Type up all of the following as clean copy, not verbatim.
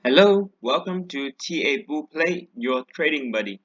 Hello, welcome to TA Bull Play, your trading buddy.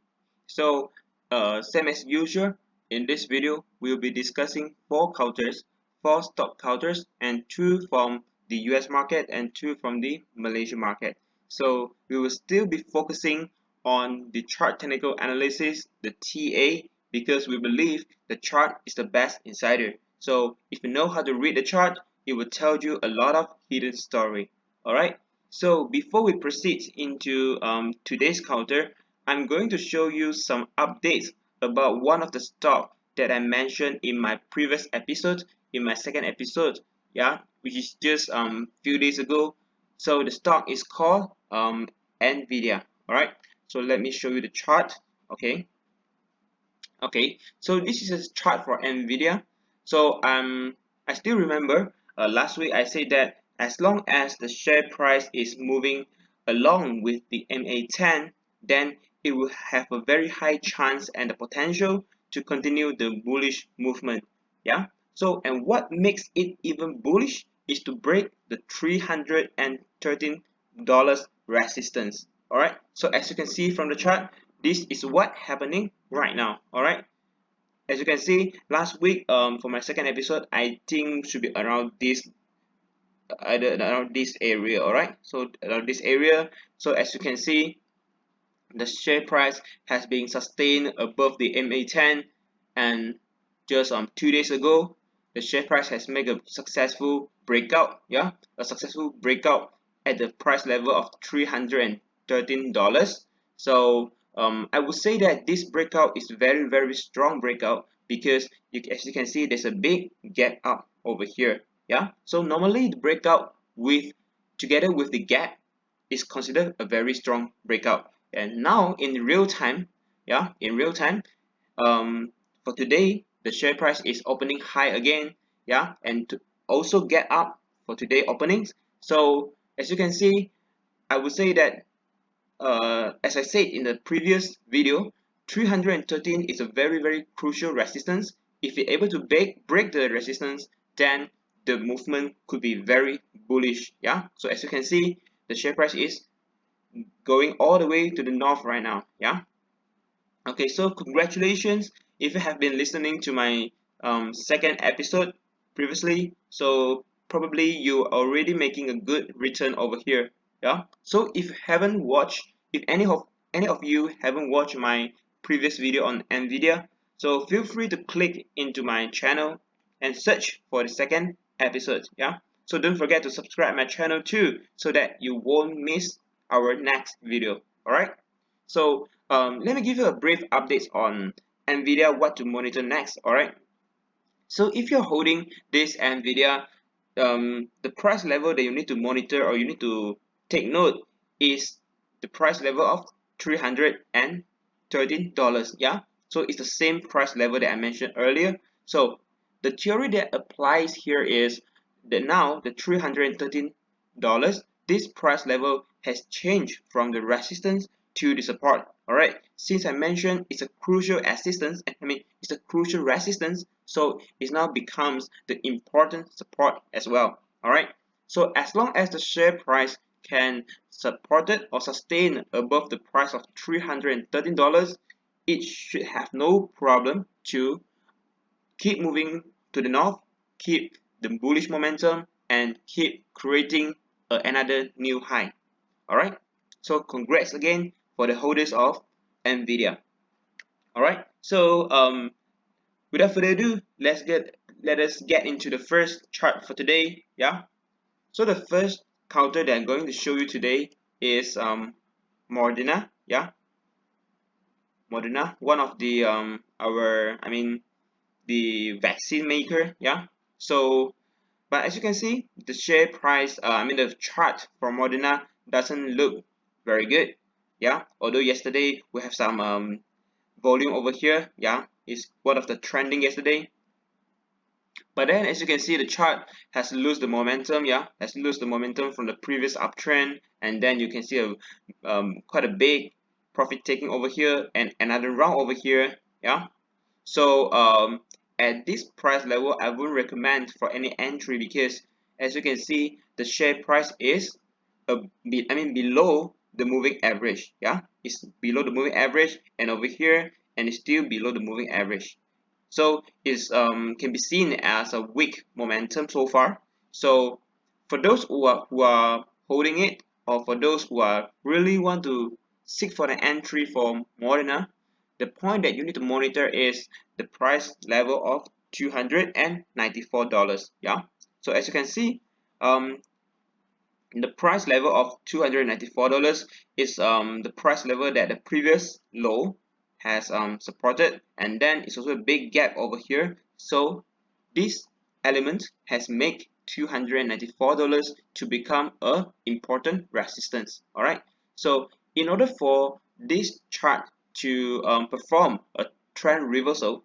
Same as usual, in this video, we'll be discussing four counters, four stock counters, and two from the US market and two from the Malaysia market. So, we will still be focusing on the chart technical analysis, the TA, because we believe the chart is the best insider. So, if you know how to read the chart, it will tell you a lot of hidden story. Alright? So before we proceed into today's counter, I'm going to show you some updates about one of the stock that I mentioned in my previous episode, in my second episode, yeah, which is just few days ago. So the stock is called Nvidia. All right. So let me show you the chart. Okay. Okay. So this is a chart for Nvidia. So I still remember last week I said that as long as the share price is moving along with the MA10, then it will have a very high chance and the potential to continue the bullish movement. Yeah. So and what makes it even bullish is to break the $313 resistance. All right. So as you can see from the chart, this is what happening right now. All right. As you can see, last week for my second episode, I think should be around this around this area. All right. So around this area. So as you can see, the share price has been sustained above the MA10, and just 2 days ago, the share price has made a successful breakout. Yeah, a successful breakout at the price level of $313. So I would say that this breakout is very strong breakout because as you can see, there's a big gap up over here. Yeah, so normally the breakout with together with the gap is considered a very strong breakout. And now in real time, yeah, in real time, for today, the share price is opening high again, yeah, and to also get up for today openings. So as you can see, I would say that as I said in the previous video, 313 is a very crucial resistance. If you're able to break the resistance, then the movement could be very bullish. Yeah. So as you can see, the share price is going all the way to the north right now. Yeah. Okay. So congratulations if you have been listening to my second episode previously. So probably you are already making a good return over here. Yeah. So if you haven't watched, if any of you haven't watched my previous video on Nvidia, so feel free to click into my channel and search for the second episode. Yeah. So don't forget to subscribe my channel too, so that you won't miss our next video. All right. So let me give you a brief update on Nvidia, what to monitor next. All right. So if you're holding this Nvidia, the price level that you need to monitor or you need to take note is the price level of $313. Yeah. So it's the same price level that I mentioned earlier. So the theory that applies here is that now the $313, this price level has changed from the resistance to the support. Alright, since I mentioned it's a crucial assistance, it's a crucial resistance, so it now becomes the important support as well. Alright, so as long as the share price can support it or sustain above the price of $313, it should have no problem to keep moving to the north, keep the bullish momentum, and keep creating another new high. Alright, so congrats again for the holders of Nvidia. Alright, so without further ado, let us get into the first chart for today. Yeah, so the first counter that I'm going to show you today is Moderna. Yeah, Moderna, one of the the vaccine maker. Yeah, so but as you can see, the share price, the chart for Moderna doesn't look very good. Yeah, although yesterday we have some volume over here. Yeah, it's one of the trending yesterday. But then as you can see, the chart has lost the momentum. Yeah, has lost the momentum from the previous uptrend, and then you can see a quite a big profit taking over here and another round over here. Yeah, so at this price level, I wouldn't recommend for any entry because as you can see, the share price is below the moving average. Yeah, it's below the moving average, and over here, and it's still below the moving average. So it's can be seen as a weak momentum so far. So for those who are holding it, or for those who are really want to seek for an entry for Moderna, the point that you need to monitor is the price level of $294. Yeah. So as you can see, um, the price level of $294 is the price level that the previous low has supported, and then it's also a big gap over here. So this element has made $294 to become a important resistance. All right, so in order for this chart to perform a trend reversal,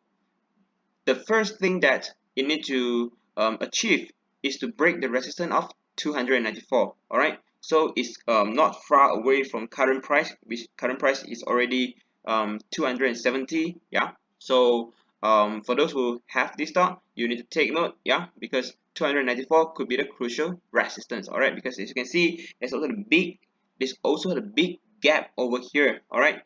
the first thing that you need to achieve is to break the resistance of 294. All right, so it's not far away from current price, which current price is already 270. Yeah, so for those who have this stock, you need to take note. Yeah, because 294 could be the crucial resistance. All right, because as you can see, there's also the big gap over here. All right,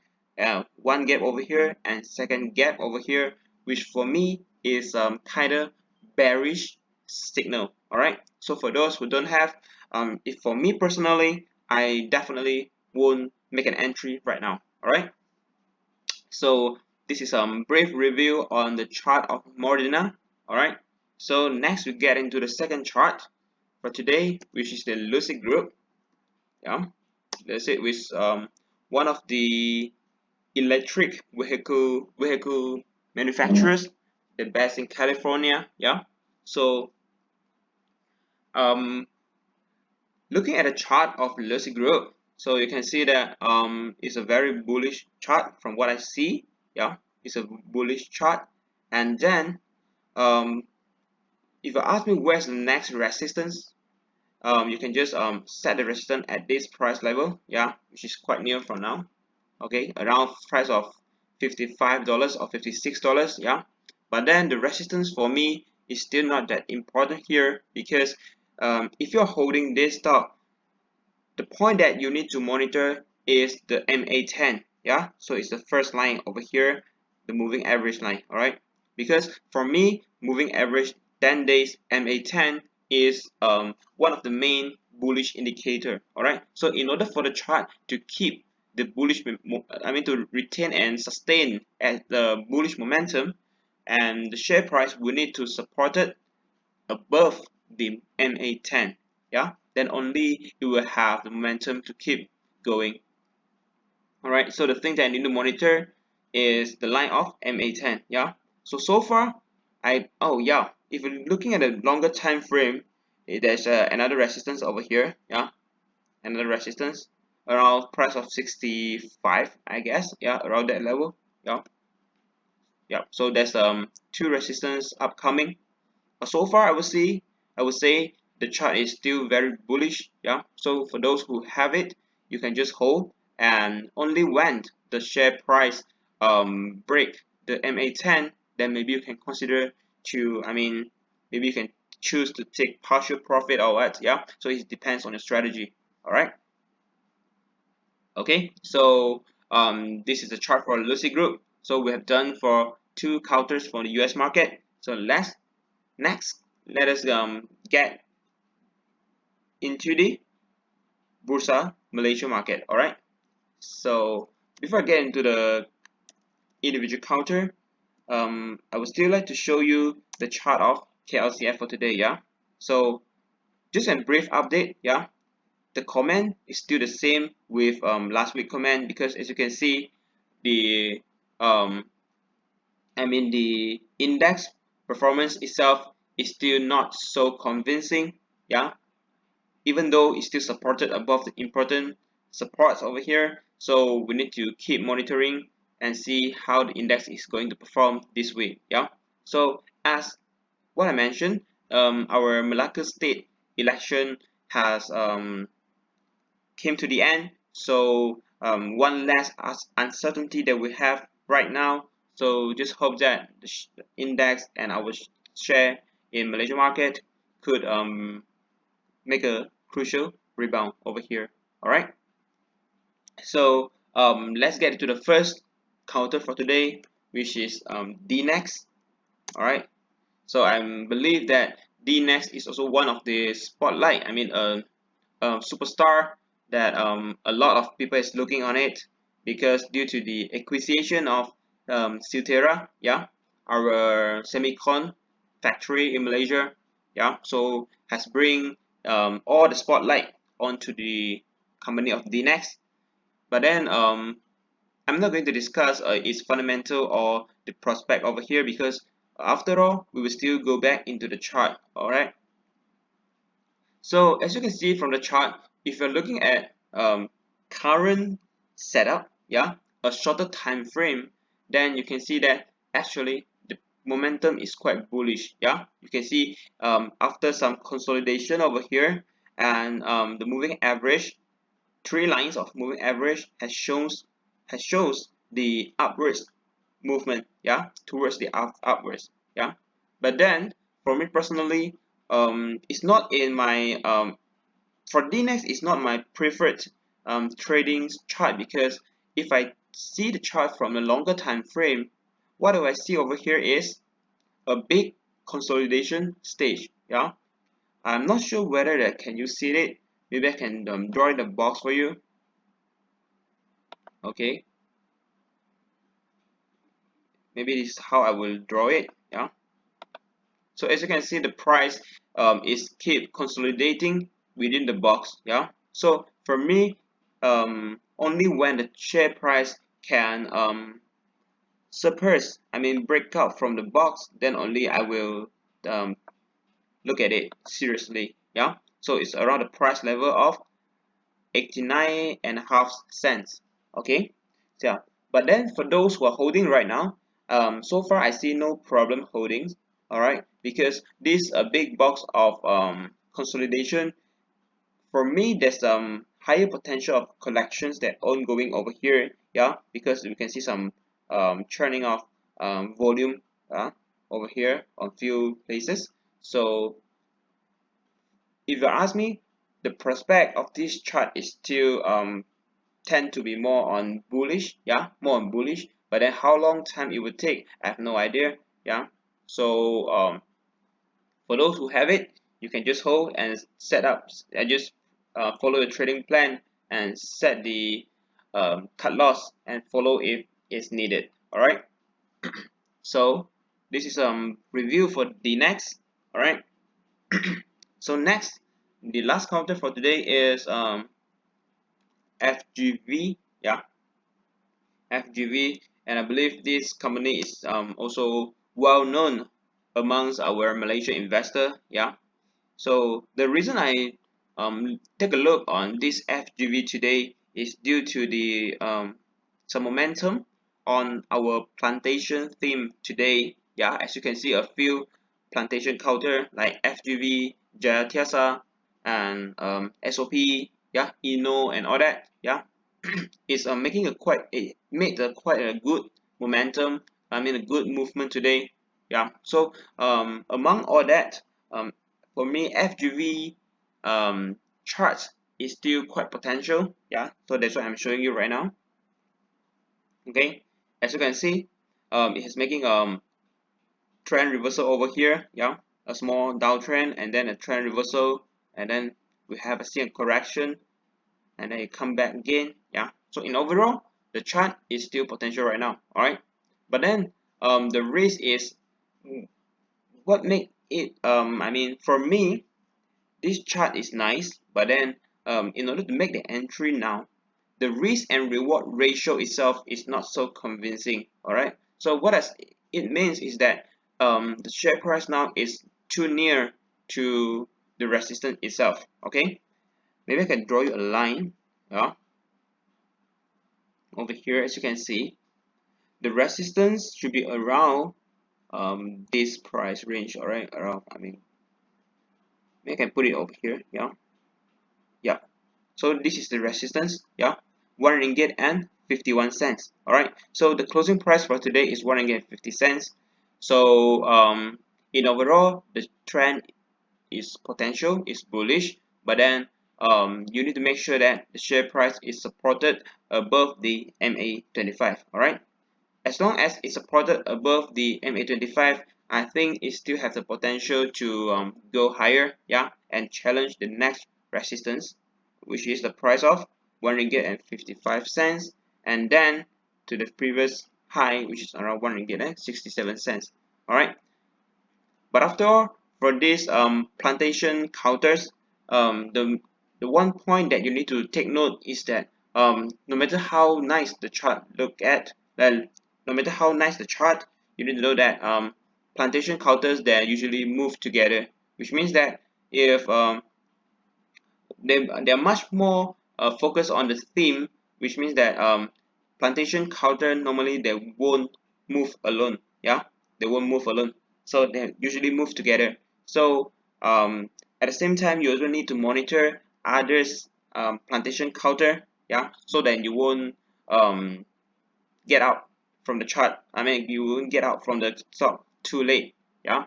one gap over here and second gap over here, which for me is kind of bearish signal. All right, so for those who don't have, if for me personally, I definitely won't make an entry right now. All right, so this is brief review on the chart of Moderna. All right, so next we get into the second chart for today, which is the Lucid group. Yeah, that's it, with one of the electric vehicle manufacturers, the best in California. Yeah, so um looking at the chart of Lucid Group, so you can see that it's a very bullish chart from what I see. Yeah, it's a bullish chart. And then um if you ask me where's the next resistance, you can just set the resistance at this price level. Yeah, which is quite near from now. Okay, around price of $55 or $56. Yeah, but then the resistance for me is still not that important here, because if you're holding this stock, the point that you need to monitor is the MA10. Yeah, so it's the first line over here, the moving average line. All right, because for me, moving average 10 days MA10 is one of the main bullish indicator. All right, so in order for the chart to keep the bullish, to retain and sustain at the bullish momentum, and the share price will need to support it above the MA10. Yeah, then only you will have the momentum to keep going. All right, so the thing that I need to monitor is the line of MA10. Yeah, so far oh yeah, if you're looking at a longer time frame, there's another resistance over here. Yeah, another resistance around price of 65, I guess. Yeah, around that level. Yeah, yeah, so there's two resistance upcoming. So far, I would say the chart is still very bullish. Yeah, so for those who have it, you can just hold, and only when the share price break the MA10, then maybe you can consider to, maybe you can choose to take partial profit or what. Yeah, so it depends on your strategy. All right, okay, so this is the chart for Lucid Group. So we have done for two counters for the US market. So next, let us get into the Bursa Malaysia market. All right, so before I get into the individual counter, I would still like to show you the chart of KLCF for today. Yeah, so just a brief update. Yeah, the comment is still the same with last week comment, because as you can see, the um the index performance itself is still not so convincing. Yeah, even though it's still supported above the important supports over here. So we need to keep monitoring and see how the index is going to perform this week. Yeah, so as what I mentioned, our Malacca state election has came to the end. So one less uncertainty that we have right now. So just hope that the index and our share in Malaysia market could make a crucial rebound over here. All right, so let's get into the first counter for today, which is DNEX. All right, so I believe that DNEX is also one of the spotlight, I mean superstar that a lot of people is looking on it, because due to the acquisition of Silterra, yeah, our semicon factory in Malaysia, yeah, so has bring all the spotlight onto the company of DNEX. But then I'm not going to discuss its fundamental or the prospect over here, because after all we will still go back into the chart. All right, so as you can see from the chart, if you're looking at current setup, yeah, a shorter time frame, then you can see that actually the momentum is quite bullish. Yeah, you can see after some consolidation over here, and the moving average, three lines of moving average has shows the upwards movement, yeah, towards the upwards, yeah. But then for me personally, it's not in my for DNEX, it's not my preferred trading chart, because if I see the chart from a longer time frame, what do I see over here is a big consolidation stage. Yeah, I'm not sure whether that can you see it. Maybe I can draw in the box for you. Okay, maybe this is how I will draw it. Yeah, so as you can see, the price is keep consolidating within the box. Yeah, so for me, only when the share price can surpass, I mean break out from the box, then only I will um, look at it seriously. Yeah, so it's around the price level of 89.5 cents. Okay, so but then for those who are holding right now, so far I see no problem holding. All right, because this a big box of consolidation, for me there's higher potential of collections that ongoing over here. Yeah, because we can see some churning of volume over here on few places. So if you ask me, the prospect of this chart is still tend to be more on bullish. Yeah, more on bullish, but then how long time it would take, I have no idea. Yeah, so for those who have it, you can just hold and set up and just follow the trading plan and set the cut loss and follow if it's needed. All right, so this is review for the next. All right, so next, the last counter for today is FGV. Yeah, FGV, and I believe this company is also well known amongst our Malaysian investor. Yeah, so the reason I take a look on this FGV today is due to the some momentum on our plantation theme today. Yeah, as you can see, a few plantation counter like FGV, Jayatiasa, and SOP, yeah, Ino, and all that. Yeah, is making a quite it made a quite a good momentum. I mean a good movement today. Yeah. So among all that, for me FGV charts is still quite potential. Yeah. So that's what I'm showing you right now. Okay. As you can see, it is making trend reversal over here. Yeah. A small downtrend and then a trend reversal, and then we have a see correction, and then it come back again. Yeah, so in overall the chart is still potential right now. All right, but then the risk is what make it I mean for me this chart is nice, but then in order to make the entry now, the risk and reward ratio itself is not so convincing. All right, so what does it means is that the share price now is too near to the resistance itself. Okay, maybe I can draw you a line. Yeah, over here, as you can see, the resistance should be around this price range. All right, around, I mean maybe I can put it over here. Yeah, yeah, so this is the resistance. Yeah, 1 ringgit and 51 cents. All right, so the closing price for today is 1 ringgit and 50 cents. So in overall the trend is potential, is bullish, but then you need to make sure that the share price is supported above the MA25. All right, as long as it's supported above the MA25, I think it still has the potential to go higher, yeah, and challenge the next resistance, which is the price of 1 ringgit and 55 cents, and then to the previous high, which is around 1 ringgit and 67 cents. All right, but after all, for these plantation counters, the one point that you need to take note is that no matter how nice the chart look at, well, no matter how nice the chart, you need to know that plantation counters, they usually move together, which means that if they're much more focused on the theme, which means that plantation counter normally they won't move alone. Yeah, they won't move alone, so they usually move together. So at the same time, you also need to monitor others plantation counter, yeah, so that you won't get out from the chart. I mean, you won't get out from the stock too late. Yeah.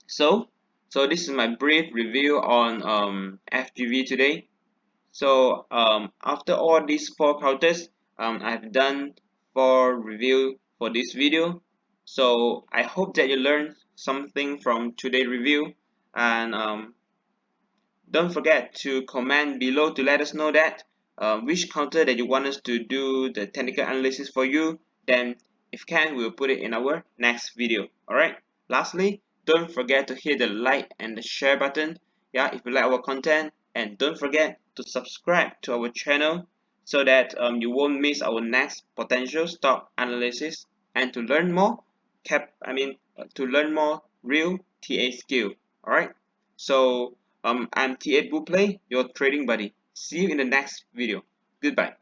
So this is my brief review on FGV today. So after all these four counters, I've done 4 review for this video. So I hope that you learned something from today's review, and don't forget to comment below to let us know that which counter that you want us to do the technical analysis for you. Then if can, we'll put it in our next video. Alright, lastly, don't forget to hit the like and the share button, yeah, if you like our content, and don't forget to subscribe to our channel so that you won't miss our next potential stock analysis, and to learn more to learn more real TA skill. Alright, so I'm T8 Buplay, your trading buddy. See you in the next video. Goodbye.